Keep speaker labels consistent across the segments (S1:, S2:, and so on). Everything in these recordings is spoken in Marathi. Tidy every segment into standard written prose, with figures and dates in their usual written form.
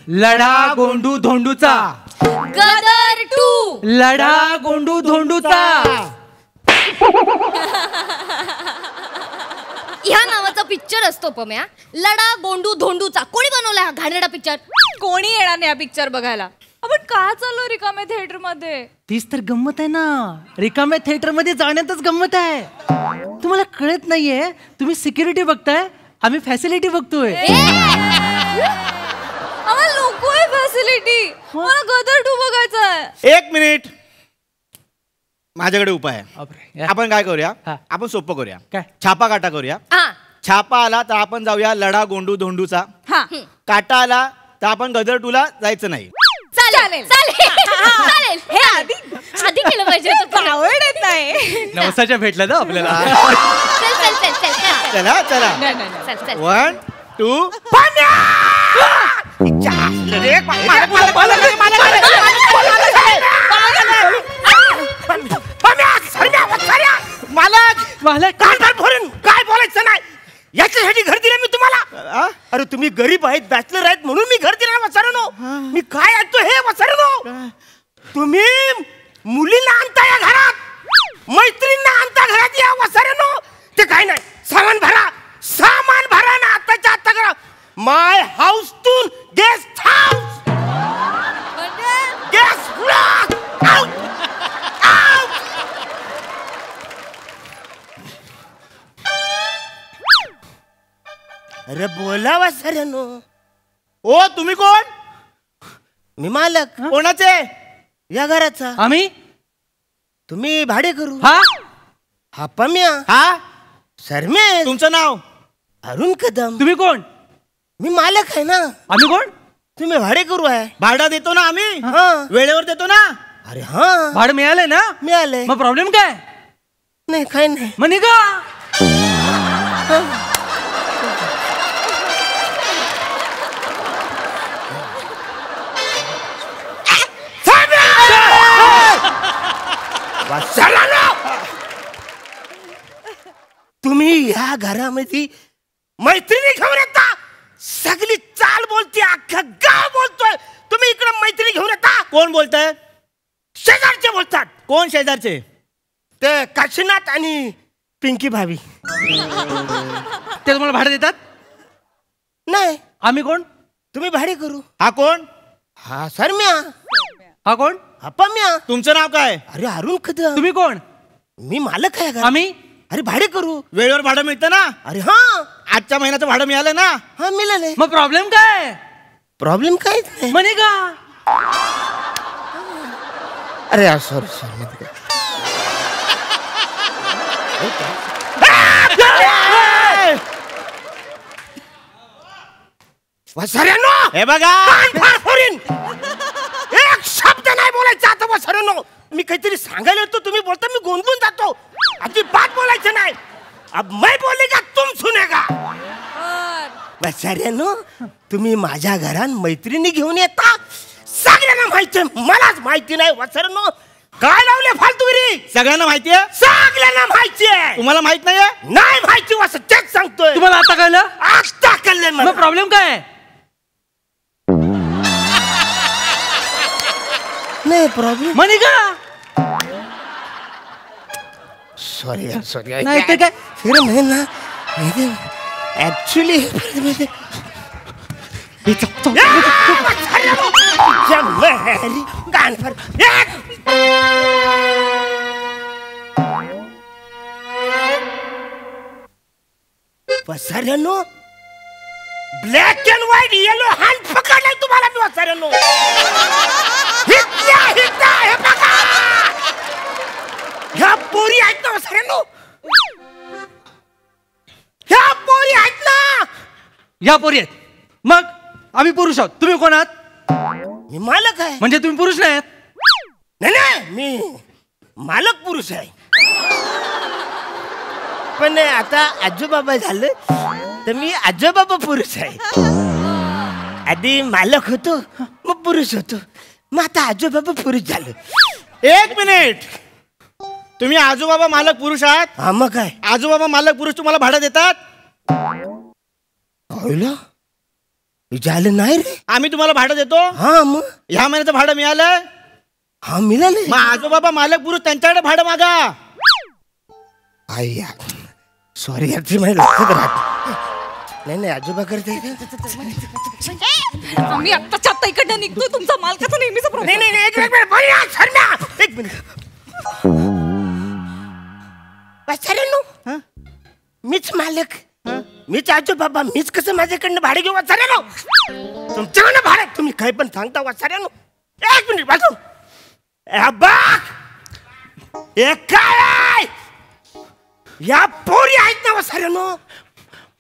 S1: लढा गोंडू धोंडूचा.
S2: गदर 2.
S1: लढा गोंडू धोंडूचा.
S2: ह्या नावाचा पिक्चर असतो पम्या, लढा गोंडू धोंडूचा. कोणी बनवला हा घाणेरडा पिक्चर?
S3: कोणी येणार नाही हा पिक्चर बघायला. आपण का चाललो रिकाम्या थिएटर मध्ये?
S1: तीच तर गंमत आहे ना, रिकाम्या थिएटर मध्ये जाण्यातच गंमत आहे. तुम्हाला कळत नाहीये, तुम्ही सिक्युरिटी बघताय, आम्ही फॅसिलिटी बघतोय.
S3: आम्हाला नकोय फॅसिलिटी, मला गदर 2 बघायचा आहे.
S4: 1 मिनिट, माझ्याकडे उपाय आहे. आपण काय करूया, आपण सोपं करूया.
S1: काय?
S4: छापा काटा करूया. छापा आला तर आपण जाऊया लढा गोंडू धोंडूचा. काटा आला तर आपण गदर 2 ला जायचं नाही.
S2: चालेल चालेल. हे आधी केलं पाहिजे.
S3: आवड येत नाही.
S1: नवसाच्या भेटला ना आपल्याला.
S4: चला चला. 1 2
S5: काय बोलायचं नाही, याच्यासाठी घर दिलं मी तुम्हाला. अरे तुम्ही गरीब आहेत, बॅचलर आहेत म्हणून मी घर दिलं वसारनो. मी काय ऐकतो हे वसारनो, तुम्ही मुलींना आणता या घरात, मैत्रिणींना आणता घरात या वसारनो. ते काय नाही, सामान भरा ना आताच्या आता करा. My house to guest house, guest block out. अरे बोला वसारनो.
S4: ओ तुम्ही कोण?
S5: मी मालक.
S4: कोणाचे?
S5: या घराचा.
S1: आम्ही?
S5: तुम्ही भाडे करू.
S4: हा
S5: पम्या.
S4: हा
S5: सरमे.
S4: तुमचं नाव?
S5: अरुण कदम.
S1: तुम्ही कोण?
S5: मी मालक आहे ना.
S1: आम्ही कोण?
S5: तुम्ही भाडे करू आहे.
S4: भाडा देतो ना आम्ही, वेळेवर देतो ना.
S5: अरे हा,
S1: भाडं मिळालंय ना?
S5: मिळालंय.
S1: मग प्रॉब्लेम काय?
S5: नाही काय नाही.
S1: मग निघा.
S5: तुम्ही या घरामध्ये मैत्रिणी घेऊन येता, सगळी चाल बोलते, अख्खं गाव बोलतोय. तुम्ही इकडे मैत्रिणी घेऊन येता.
S4: कोण बोलताय?
S5: शेजारचे बोलतात.
S4: कोण शेजारचे?
S5: ते काशीनाथ आणि पिंकी भाभी.
S1: ते तुम्हाला भाडं देतात?
S5: नाही.
S1: आम्ही कोण?
S5: तुम्ही भाडे करू.
S4: हा कोण?
S5: हा सरम्या.
S1: हा कोण?
S5: हा पम्या.
S4: तुमचं नाव काय?
S5: अरे अरुण कदम.
S1: तुम्ही कोण?
S5: मी मालक आहे.
S1: आम्ही?
S5: अरे भाडे करू.
S4: वेळेवर भाडं मिळतं ना?
S5: अरे हा,
S4: आजच्या महिन्याचं भाडं मिळालं ना?
S5: हा मिळालंय.
S1: मग प्रॉब्लेम काय?
S5: प्रॉब्लेम काहीच नाही.
S1: म्हणे का?
S5: अरे सॉरी सॉरी. वसाऱ्यानो,
S4: हे बघा,
S5: एक शब्द नाही बोलायचा आता वसाऱ्यानो. मी काहीतरी सांगायला येतो, तुम्ही बोलता मी गोंधळून जातो. अजिबात बोलायचं नाही. अब मैं बोलेगा तुम सुनेगा. वसाऱ्यानो, तुम्ही माझ्या घरात मैत्रिणी घेऊन येता, सगळ्यांना माहिती, मलाच माहिती नाही. वसाऱ्यानो काय लावले फालतूगिरी?
S4: सगळ्यांना माहितीये?
S5: सगळ्यांना माहिती आहे.
S4: तुम्हाला माहित नाहीये?
S5: नाही माहिती. वस तेच सांगतोय.
S1: तुम्हाला आता कळलं?
S5: आता कळलं.
S1: मग प्रॉब्लेम काय?
S5: नाही प्रॉब्लेम.
S1: म्हणे का?
S5: Sorry sorry.
S1: नाही ते काय?
S5: फिर मैं ना ऍक्च्युली वसाऱ्यानो, black and white yellow hand पकडलाय तुम्हाला मी. वसाऱ्यानो हे बघा, ह्या पोरी आहेत ना वसाऱ्यानो, ह्या पोरी आहेत ना.
S1: या पोरी आहेत. मग आम्ही पुरुष आहोत. तुम्ही कोण आहात?
S5: मी मालक आहे.
S1: म्हणजे तुम्ही पुरुष नाही आहात?
S5: नाही, मी मालक पुरुष आहे. पण आता आजोबाबा झालं तर मी आजोबाबा पुरुष आहे. आधी मालक होतो, मग पुरुष होतो, मग आता आजोबाबा पुरुष झालं.
S4: 1 मिनिट. तुम्ही आजोबाबा मालक पुरुष आहात?
S5: हा मग काय?
S4: आजोबाबा मालक पुरुष तुम्हाला भाडं देतात?
S5: झालं नाही रे.
S4: आम्ही तुम्हाला भाडं देतो.
S5: हा मग
S4: ह्या महिन्याचं भाडं मिळालं.
S5: हा मिळाले.
S4: मग आजोबाबा मालक पुरुष त्यांच्याकडे भाडं मागा.
S5: आई यार सॉरी यार ती माझ्या लक्षात राहत नाही. आजोबा करते
S3: आम्ही आत्ताच्या आत्ता इकडनं निघतोय. तुमचा मालकाचा नेहमीचा प्रॉब्लेम.
S5: नाही एक मिनिट बोल यार, शर्म्या. एक मिनिट वत्सऱ्यांनो, मीच मालक, मीच आजोबाबा, मीच कसं माझ्याकडनं भाडे घेऊ वत्सऱ्यांनो? तुमच्याकडनं भाडे तुम्ही काही पण सांगता वत्सऱ्यांनो. एक मिनिट बाजू काय या पोरी आहेत ना वत्सऱ्यांनो?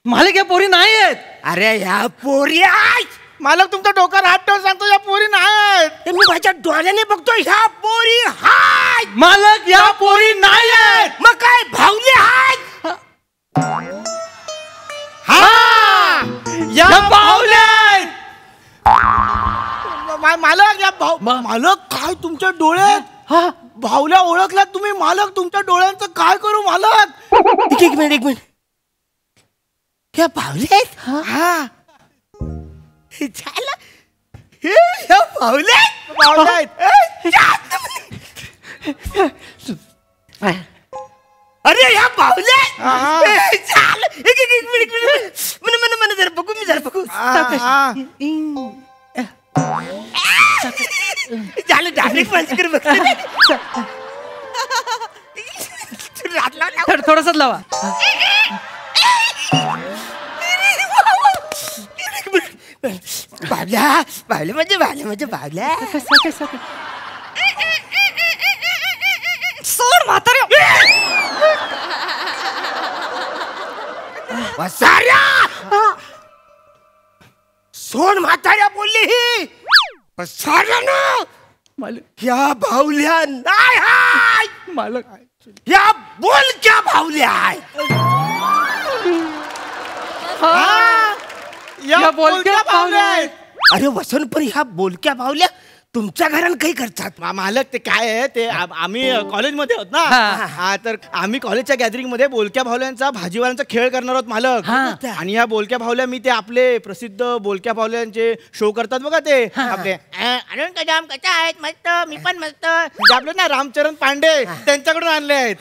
S1: मालक या पोरी नाही आहेत.
S5: अरे या पोरी आहेत.
S4: मालक तुमच्या डोक्यावर हात ठेवून सांगतो या पोरी नाही.
S5: मी माझ्या डोळ्याने बघतो ह्या पोरी आहेत.
S1: मालक या पोरी नाही आहेत.
S5: मग काय भावले आहेत?
S1: या पावल्या आहेत.
S4: मालक या मालक काय तुमच्या डोळ्यात भावल्या ओळखल्यात तुम्ही. मालक तुमच्या डोळ्यांचं काय करू मालक.
S5: एक मिनिट ह्या भावले आहेत.
S4: हा
S5: झालं ह्या भावले
S4: आहेत.
S5: अरे ह्या बावल्या झालं. एक मिनिट मन जरा बघू. मी जरा बघू. झालं डायरेक्ट माझ्याकडे बघ.
S1: थोडंसंच लावा.
S5: बावल्या म्हणजे बावल्या.
S3: सोड म्हातारे.
S5: वसाऱ्या सोड म्हाताऱ्या बोलली ही. वसाऱ्यानं
S1: मालक
S5: या भावल्या नाही हाय.
S1: मालक
S5: या बोलक्या भावल्या आहे.
S1: या बोलक्या पावल्या आहेत.
S5: अरे वसंत पण ह्या बोलक्या भावल्या तुमच्या घरात काही करतात?
S4: मालक ते काय आहे ते आम्ही कॉलेजमध्ये आहोत ना. हा तर आम्ही कॉलेजच्या गॅदरिंग मध्ये बोलक्या भावल्यांचा भाजीवाल्यांचा खेळ करणार आहोत मालक. आणि या बोलक्या भावल्या मी ते आपले प्रसिद्ध बोलक्या भावल्यांचे शो करतात बघा ते आपले अरुण कदम कशा आहेत मस्त मी पण मस्त आपले ना रामचरण पांडे त्यांच्याकडून आणले आहेत.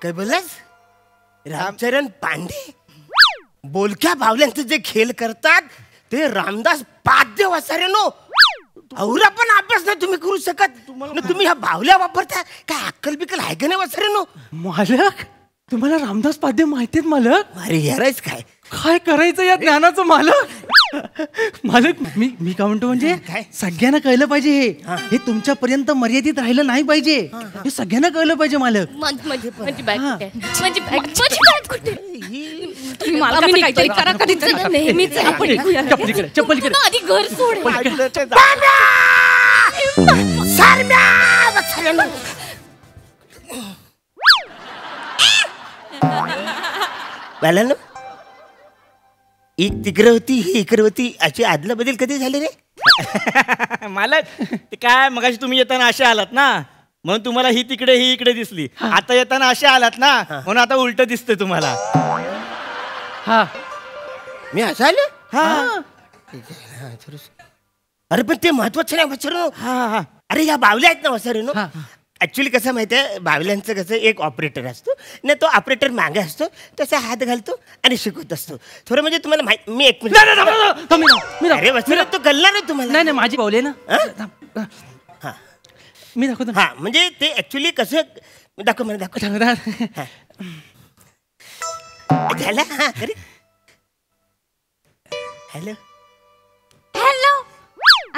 S5: काय बोललास? रामचरण पांडे बोलक्या भावल्यांचे जे खेळ करतात ते रामदास पाद्य वसाऱ्यानो. औरा पण अभ्यास नाही तुम्ही करू शकत. तुम्ही ह्या भावल्या वापरता. काय अक्कल बिकल आहे का नाही वसाऱ्यानो?
S1: मालक तुम्हाला रामदास पाद्य माहितीत मालक?
S5: अरे यारायच काय
S1: काय करायचं या ज्ञानाचं मालक. मालक मी काय म्हणतो म्हणजे सगळ्यांना कळलं पाहिजे. हे तुमच्यापर्यंत मर्यादित राहिलं नाही पाहिजे. हे सगळ्यांना कळलं पाहिजे मालक.
S2: माझी बॅग कुठे?
S3: तुम्ही मालकाचं काहीतरी करा. कधी
S2: नेहमीच
S1: चप्पलीकडे
S2: आधी घर सोड.
S5: बालांनो एक तिकडे होती ही इकडे होती अशी आदला बदल कधी झाले रे?
S4: मालक ते काय मगाशी तुम्ही येताना असे आलात ना म्हणून तुम्हाला ही तिकडे ही इकडे दिसली. आता येताना असे आलात ना म्हणून आता उलट दिसतंय तुम्हाला.
S1: हा
S5: मी असं आलो. अरे पण ते महत्वाचं नाही वसरो. अरे या बावल्या आहेत ना वसरो. ऍक्च्युली कसं माहितीये बावल्यांचं कसं एक ऑपरेटर असतो ना. तो ऑपरेटर मागे असतो तसा हात घालतो आणि शिकवत असतो थोडं. म्हणजे तुम्हाला माहिती मी एक मिनिट. अरे वसरो तो कळला नाही तुम्हाला?
S1: नाही माझी पावले ना. मी दाखवतो.
S5: हा म्हणजे ते ऍक्च्युली कसं दाखव मला दाखव. झालं हा खरी. Hello
S3: hello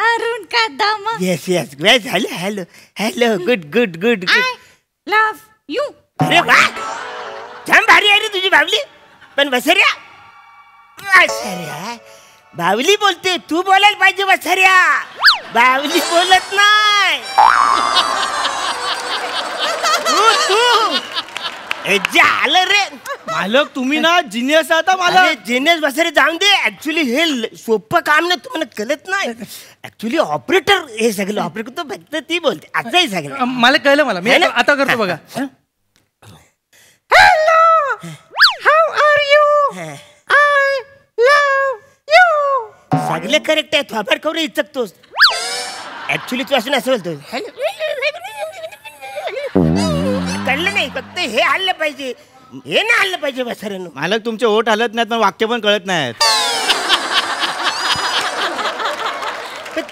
S3: Arun Kadam.
S5: Yes yes झालं. Hello hello good good good good.
S3: Love you.
S5: अरे वा छान भारी आहे रे तुझी बावली. पण वसऱ्या बावली बोलते तू बोलायला पाहिजे. वसऱ्या बावली बोलत नाही. झालं रे
S4: मालक तुम्ही ना जिनियस आता मला.
S5: जिनियस वसरे जाऊन दे. ऍक्च्युली हे सोपं काम नाही तुम्हाला कळत नाही. ऍक्च्युली ऑपरेटर हे सगळं ऑपरेटर तो फक्त ती बोलते असंही सगळं.
S1: मला कळलं. मला मी आता करतो बघा.
S3: Hello how are you.
S5: I love you. सगळे करेक्ट आहे. थोबाड कवरे इचकतोस. ऍक्च्युली तू असं असं बोलतो. कळलं नाही. फक्त हे हल्लं पाहिजे. हे नाही हल्लं पाहिजे वसाऱ्यानं.
S4: मालक तुमचे ओठ हलत नाहीत पण वाक्य पण कळत नाहीत.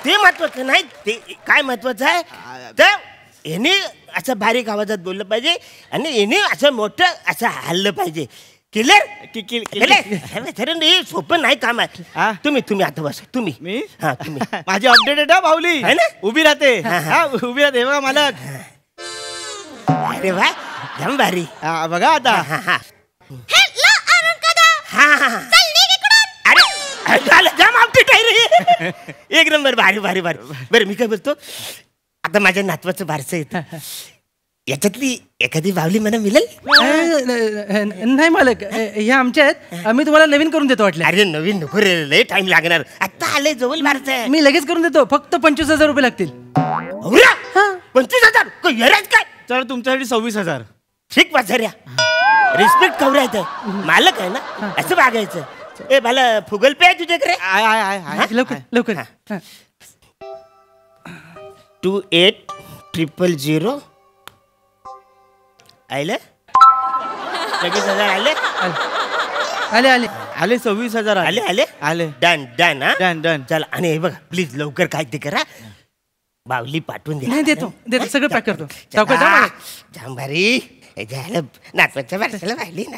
S5: ते महत्वाचं नाही. ते काय महत्वाचं आहे तर याने असं बारीक आवाजात बोललं पाहिजे आणि याने असं मोठं असं हल्लं पाहिजे. क्लिअर. हे सोपं नाही काम आहे.
S4: हा?
S5: तुम्ही आता बस. तुम्ही
S4: मी
S5: हा तुम्ही
S4: माझी अपडेटेड आहे बाहुली.
S5: है ना?
S4: उभी राहते. हा, उभी राहते बघा मालक.
S5: अरे वा जम भारी.
S4: हा, बघा आता.
S5: हा हा हा. अरे झालं जाम अपडेट आहे रे. एक नंबर. भारी भारी भारी. बरं मी काय बोलतो आता माझ्या नातवाचं बारसं येतं. याच्यातली एखादी बावली मला मिळेल?
S1: नाही मालक, हे आमच्या आहेत. आम्ही तुम्हाला नवीन करून देतो वाटलं.
S5: अरे नवीन नको रे. लय टाइम लागणार. आता आले जवळ बारसं आहे.
S1: मी लगेच करून देतो. फक्त 25,000 रुपये लागतील.
S5: 25,000 येराज काय?
S4: तर तुमच्यासाठी 26,000.
S5: ठीक वाचाऱ्या. रिस्पेक्ट कवरा येत मालक आहे ना असं वागायचं. ए मला फुगल पे आहे तुझ्याकडे?
S4: I I I I.
S1: लवकर लवकर.
S5: 2800 आले 26,000 आले
S1: आले आले.
S4: आले 26,000
S5: आले आले
S4: आले.
S5: डन डन हा
S4: डन डन.
S5: चला. आणि हे बघा प्लीज लवकर काय ते करा. बावली पाठवून द्या.
S1: नाही देतो देतो. सगळं पॅक करतो. सावकाश जा मालक.
S5: जांभारी नातवाच्या बारशाला पाहिली ना.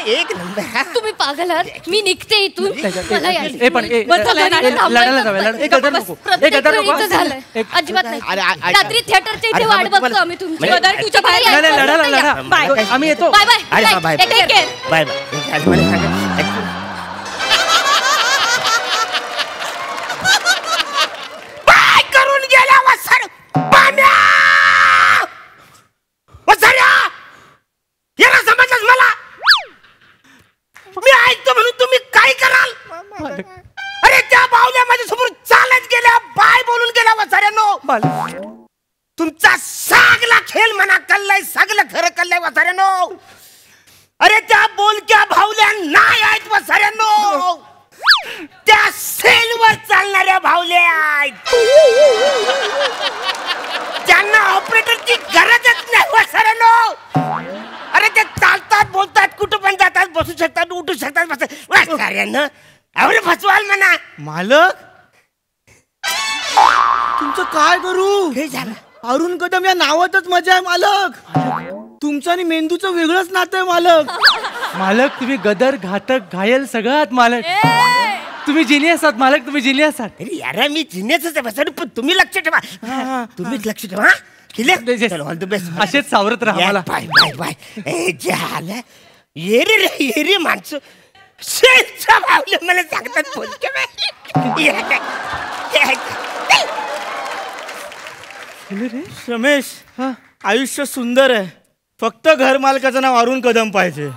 S5: एक नंबर हा.
S2: तुम्ही पागल आहात. मी निघते इथून. मला यायचं.
S1: ए, पण, ए,
S2: बरं, चला,
S1: ए,
S2: नाटक थांबवायचं.
S1: लढायला जाऊया, लढायला. एक गदर
S2: बस,
S1: नको.
S2: प्रत्येक
S1: एक गदर नको.
S2: वेळीचं झालंय.
S1: एक-
S2: अजिबात नाही.
S4: अरे,
S2: रात्री थिएटरच्या इथे
S5: अरे,
S2: वाट
S5: तुम्हाला-
S2: बघतो आम्ही तुमची.
S5: म्हणजे-
S2: गदर तुझ्या बाहेर
S1: नाही, नाही, लढा
S2: यायचं.
S1: लढा.
S5: बाय.
S1: आम्ही येतो.
S2: Bye bye.
S5: अरे हा, bye
S2: Take care.
S5: Bye bye. मला सांगा बाय करून गेला वसर पाण्या. वसर्या याला समजलंच मला. मी ऐकतो म्हणून तुम्ही काय कराल? अरे त्या बावल्या माझ्या समोर चालत गेल्या. बाय बोलून गेल्या वसाऱ्यानो. तुमचा सागला खेळ म्हणा कल्लाय. सगळं खरं कल्लाय वसाऱ्यानो. अरे त्या बोलक्या भावल्या नाही आहेत वसाऱ्यानो. त्या सेलवर चालणाऱ्या भावल्या आहेत. त्यांना ऑपरेटरची गरजच नाही वसाऱ्यानो. अरे ते चालतात बोलतात कुठं पण जातात. बसू शकतात उठू शकतात. वसाऱ्यानं अरे फसवाल म्हणा.
S4: मालक तुमचं काय करू?
S5: हे झालं.
S4: अरुण कदम या नावातच मजा आहे मालक. तुमचं आणि मेंदूचं वेगळंच नातं आहे मालक.
S1: मालक तुम्ही गदर, घातक, घायल सगळं आहात मालक. तुम्ही जिनियस आहात मालक. तुम्ही जिनियस आहात.
S5: अरे यार मी जिन्याच आहे पण तुम्ही लक्ष ठेवा. तुम्हीच लक्ष ठेवा. क्लिअर. All the best.
S1: असेच सावरत राहा मला.
S5: Bye bye bye. ए झालं. येरी रे येरी माणसं. शेणच्या भावले मला सांगतात बोलके
S4: रमेश
S1: हा.
S4: आयुष्य सुंदर आहे. फक्त घर मालकाचं नाव अरुण कदम पाहिजे.